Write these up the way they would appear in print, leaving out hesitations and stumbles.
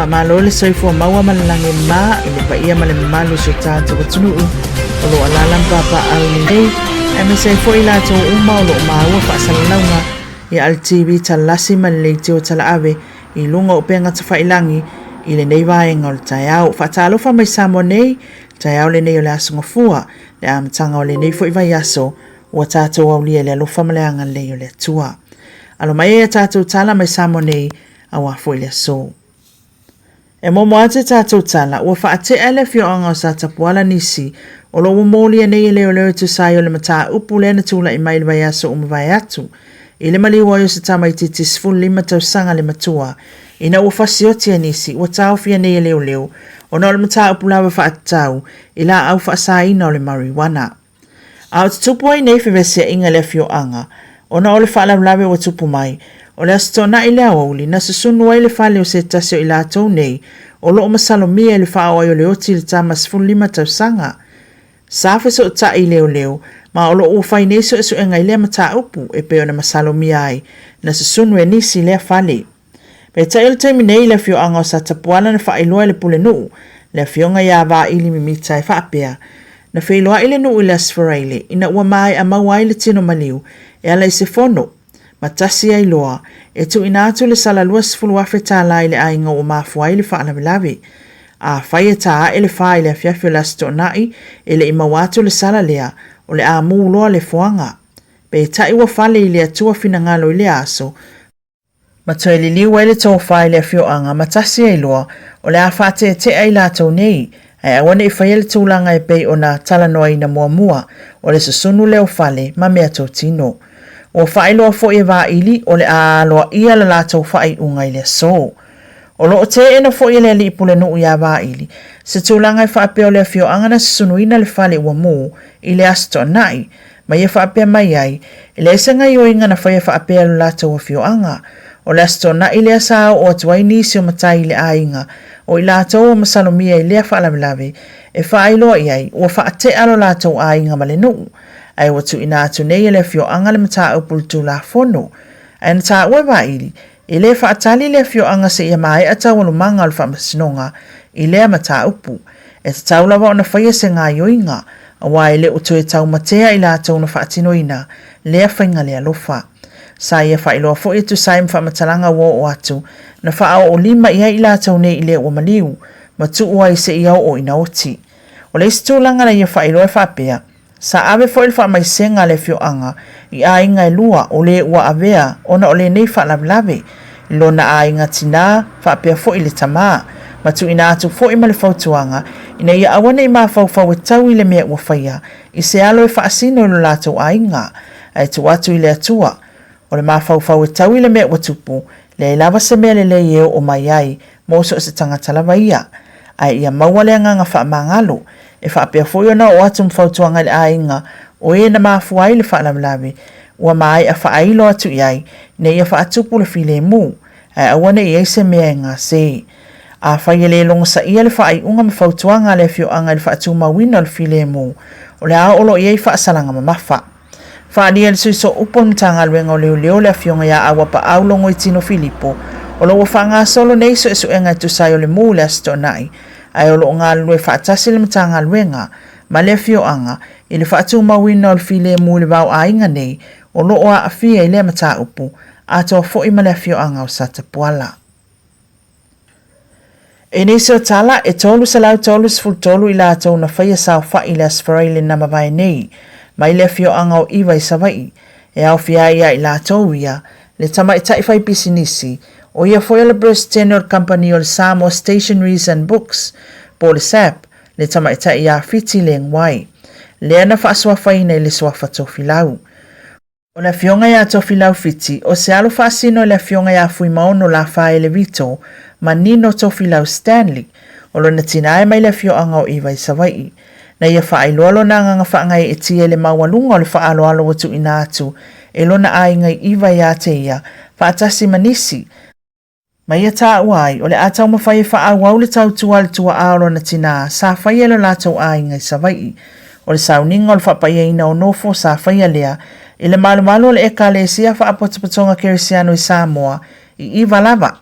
Malo le soifua maua malalange ma ile pa ia male malu so tātou watunuu o lo alalam papa au ni nei e me soifua i lātou uma o lo maua whaasalaunga i al-TV TALA'LASI ma le te o TALA'AVE i lunga o penga ta whailangi i le nei vaenga o le taiao whaatalofa mai Samoa nei taiao le nei o le asoGafua le amatanga o le nei fo i vai aso ua tātou au lia le alofa maleanga le o le atua alo mai e tātou tala mai Samoa nei awa fo i le aso. E momo ate tātou tala, ua whaate ele fio anga o sa tapuala nisi, o lo umoli e nei leo leo tu sai o le mata upu lena tula i mai le vai aso umawai atu. I le mali waio sa tamai titi sifun lima tau sanga le matua, ina ua fasioti e nisi, ua tau fia nei leo leo, o na o le mata upu lawa whaate tau, i la au whaasa ina o le marijuana. A o te tupu ai nei whiwesia inga le fio anga, o na o le whaalaulawe o tupu mai, o le astona i le auli na susunu ai le fale o se tasio i lātou nei o loo masalomia i le whao ai o le oti le tamas fulima tau sanga. Safe so ta i leo leo, ma o loo ufai neso e so enga i le mata upu e peo na masalomia ai na susunu e nisi le fale. Pe ta il taimi nei le fio anga o sa tapuana na whailoa le pule nuu, le fionga ia wa ili mimita e whaapea. Na whailoa ile nuu i le asfaraile, ina ua mai a mawai le tino maliu, e ala i se fono. Matasi ai loa, e tu ina atu le sala lua sifulu afe tā lai le ainga o mafua ili whaalawilawi. A whai e tā ele whai le afiafi o lasto nai, ele ima watu le sala lea, o le a mū loa le fuanga. Pe tai ua whale i le atua fina ngalo i le aso. Matoi li liwa ele tō whai le afio anga, matasi ai loa, o le a whate te ai lātou nei, ai awane i whai ele tūlanga e pei o na talanoa i na mua mua, o le susunu leo whale, ma mea tō tino. O whailoa fo e wā ili o le aloa ia la lātou whai unga i le so. O lo te ena fo i le li pule nuu ia wā ili, se tūlanga i whaapea o le fio angana sunuina le whale ua mū i le asto nai, ma ia whaapea mai ai, i le esenga i o inga na whai whaapea lo lātou o fio anga, o le asto nai le asao o atuai nisi o matai le ainga, o i lātou o masalomia i lea whaalawilawe, e whailoa i ai, ua whaate alo lātou ainga ma le nuu, ai watu ina atu nei ele fio anga le mata upul tu la fono. Ai na taa ue waili, i le whaatali le fio anga se ia mai ata walu manga al whamasinonga i lea mata upu. E ta tau lawa o na whaia se ngā yoinga, a wai le utu e tau matea i la tau na whaatinoina, lea whainga lea lofa. Sa ia whailoa fo e tu saim whamatalanga wo o atu, na whaao o lima ia i la tau nei i lea o maliu, ma tu ua i se iau o ina oti. O le istu langa na ia whailoa e whapea, sa ave fo il mai senga le fio anga i a inga e lua o le ua avea ona o le nei whaalawilawe i lona a inga tina whaapea fo i le tama ma tu ina atu fo i ma le fautuanga ina ia awane i maa fau e tau i le mea ua whaia i se alo e whaasino i lo lato a inga ai tu atu i le atua o le maa fau e tau i le mea ua tupu le lava se mea le eo o mai ai moso se tangatalawa ia ai ia maua le anga wha mangalo e whaapea fōiona o atu mwhautuanga le ainga o e na mafua i le whaalawilawe ua mai a whaailo atu iai ne ia whaatupu le file mu ai awane i eise mea ngā se. A whai le longa sa ia le whaai unga mwhautuanga le fio anga le whaatu mawina le file mu o le a olo i ei whaasalanga mamafa. Whaania le suiso upon tanga luenga o leo leo le fionga ia awa pa aulongo i tino Filipo o lo whanga solo neiso e suenga tu sai o le mu le asto nai ai o lo ngā lue whaatasi le matanga luenga, ma le fio anga, i le whaatu mawina o le file mu le wau a inga nei, o lo oa a fia i le mata upu, a toa fo i ma le fio anga o sa tapuala. E nisi o tala, e tolu sa lau tolu siful tolu i la tau na whaia sao wha i le asfaraile na mawai nei, ma i le fio anga o iwa i sawai, e au fia ia i la tau ia, le tama i taifai pisinisi, o ia foi le Prsented company o le SAMOA stationaries and books, po le SAP, le tamaita ia fiti le ngwai. Le ana whaasua whaina i le swafa tofilau. O le fionga ia tofilau fiti, o se alo whaasino le fionga ia fui maono la whae le vito, ma nino tofilau Stanley, o lo na tinae mai le fio anga o iwa i sawai. Na ia whaailoalo na nganga whaangai e tia le mawalunga o le whaaloalo watu ina atu, e lo na ainga i iwa ia te ia, whaatasi manisi, ma ia tā uai, o le atau mawhai e wha au le tau tua le tua aolo na tina, sa whai alo lātou ainga i sawai. O le sauninga o le whapaia ina o nofo sa whai alea, i le malu malu o le eka le sia wha apotapatonga keresiano i Samoa, i iwa lava.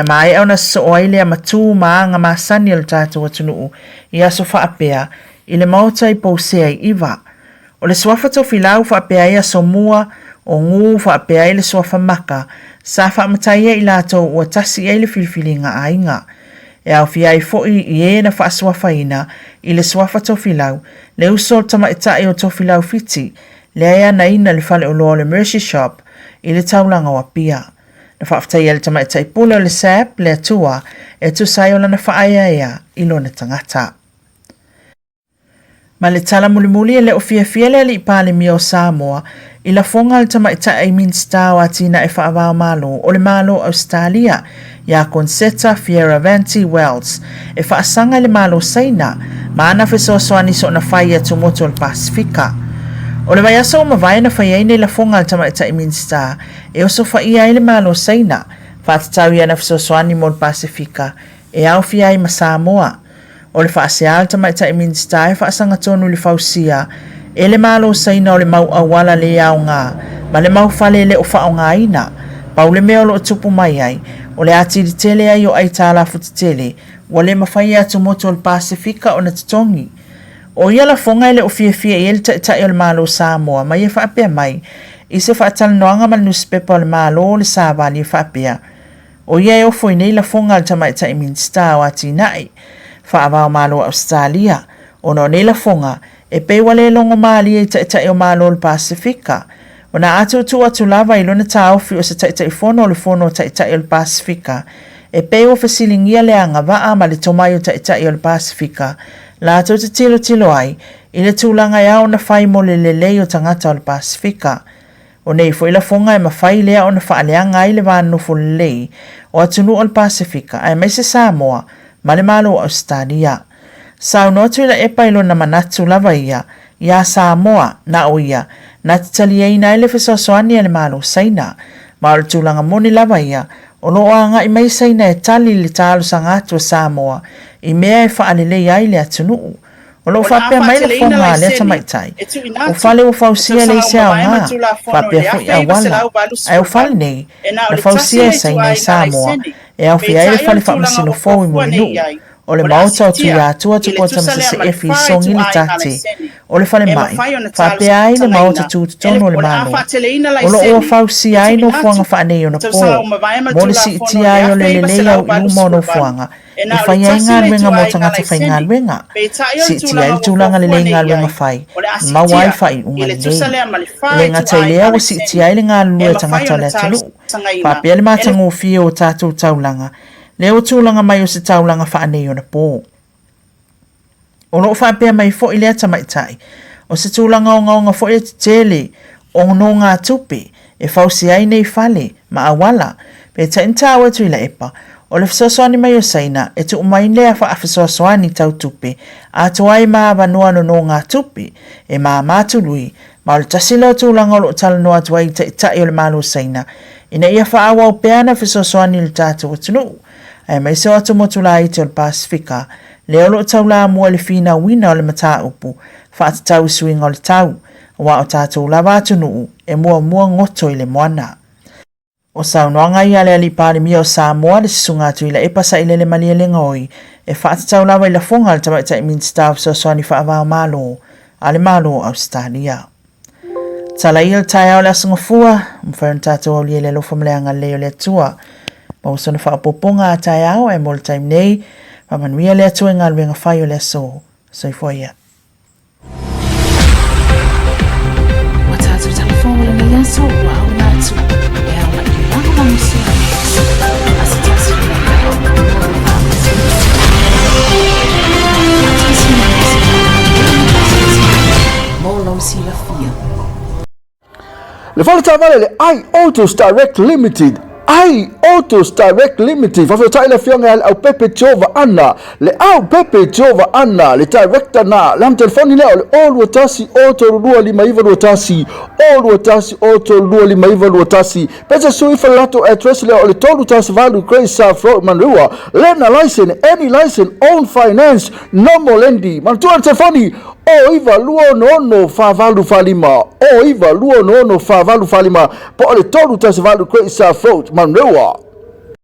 na mai au na so ile matu maanga masani le tatou atunuu ia so whaapea i le mauta i pausea i iwa. O le swafa tau filau whaapea ia SAMOA o ngū whaapea i le swafa maka sa whaamataia i latou ua tasi i le filifilinga ainga. E au fia i foi i e na whaaswafa ina i le swafa tau filau le uso tamaitai o tau filau fiti le aia na ina le fale o loa le Mercy Shop i le taulanga wa pia. Na whaafatai le tamaitai pula o le SAP le atua e tu sai o lana whaaia ea i lona tangata. Ma le tala mulimuli e le o fia le li pale mi o Samoa i la fonga le tamaitai ai minsta o atina e whaavao malo o le malo Australia ia Concetta Fierravanti Wells e whaasanga le malo saina ma ana fesoasoani so na whaia tumoto le Pasifika. O le vaiasa o mawai na whaia nei la fonga le tamaitai minsta e o so whaia i le malo saina whaatatawi ana fesoasoani mo le Pasifika e au fia i ma Samoa. O le whaaseal tamaitai minsta e whaasanga tonu le fausia e le malo saina o le mau awala le au ngā ma le mau fale le o whao ngā ina pau le mea o lo tupu mai ai o le atiri tele ai o ai tālafu tele o le mawhai atu moto le Pasifika o na tutongi. O ia la fonga ele o fia i ele tai o le malo Samoa mai e whaapea mai i se whaatala noanga ma newspaper o le malo le Sāwali e whaapea. O ia e ofo i nei la fonga le tamaitai minsta o ati nai whaavao malo Australia o no nei la fonga e pei wale longo maali e tai o malo le Pasifika. O na atu atu lava i lona tāofi o se tai fono o le fono o tai o le Pasifika e pei o fasilingia le anga waa ma le tomai o tai o le Pasifika la atu te tilo ai i le tūlanga ia o na whai mo le lelei o tangata o le Pasifika. O nei fo ila fonga e mawhai lea o na whaaleanga i le vānu fo lelei o atunu o le Pasifika ai mai se Samoa ma le malo o Australia. Sau notu ila epa ilo na manatu lava ia Samoa na o ia na titalia ina ele fesoasoani e le malo saina ma o le tūlanga moni lava ia o lo anga i mai saina e tali le tālu sangatu o Samoa i mea e whaalelei ai le atunuu. O lo whapea mai le fonga le tamaitai o whale o fausia le se au ngā whapea fui a wala ai o whale nei na fausia e saina i Samoa e au fia ele whale whaamasino fōu i muinu o le mauta o tui atua tupota masase e fi songi le tate o le whale mai whapea ai le mauta tūtutono o le malo o lo o fausi ai no fuanga whaanei o na pō mo le si iti ai o le lelei au i umo no fuanga i whai ai ngā ruenga mo tangata whai ngā ruenga si iti ai le tūlanga lelei ngā ruenga whai ma wai whai unga lelei le ngā tailea o si iti ai le ngā lulua tangata le atunu whapea le mātango fia o tātou taulanga le o tūlanga mai o se taulanga whaanei o na pō. O lo whapea mai fo i lea tamaitai, o se tūlanga o ngaonga fo i le tele o no ngā tupe, e whausi ai nei whale, ma awala, pe ta intawa tu i la epa, o le whasosoani mai o saina, e tu umai lea wha a whasosoani tau tupe, a tuai maa wanua no ngā tupe, e maa mātului, ma o le tasila o tūlanga o lo tala noa tuai ta i o le malo saina, ina ia wha awa o peana whasosoani le tātou atunu, ai mai se atu motula i te o le Pasifika, le olo taula mua le fina wina o le mata upu, whaata tau suinga o le tau, wa o tātou lava atunu e mua ngoto i le moana. O saunoanga i ale ali pāle mi o Samoa le sisunga atu i la epasa i le malia le ngoi, e whaata tau lava i la fonga le tamaitai minsta o sosoani whaavao malo, ale malo Australia. Tala i le tai au le asoGafua, mwharen tātou au li le lofa mleanga leo le atua, ma usona whaapoponga a tai au e mo le taim nei, ma manuia le atua ngā luenga whai o le aso. Soi foia. Wa tātou telefona na yaso wa au nātu, e au la i langa wa musia. Asa tāsi na au na mō lau si la fia. Le fale tāwale le I.AUTOSDIRECT Limited. I.AUTOSDIRECT Limited. Whawhetai le fionga Leaupepe Vaana. Leaupepe Vaana. Le director na. Le am telefoni leo le olu atasi oto lua lima iwa luatasi. Olu atasi oto lua lima iwa luatasi. Pesa sui falato address leo le tolu tasi valu Grace South Road Manrua. Lena license, any license, own finance, no molendi. Mantua telefoni. O iwa luo no favalu falima. O iwa luo no favalu falima. Po le tolu tasi valu Grace South Road Manrua.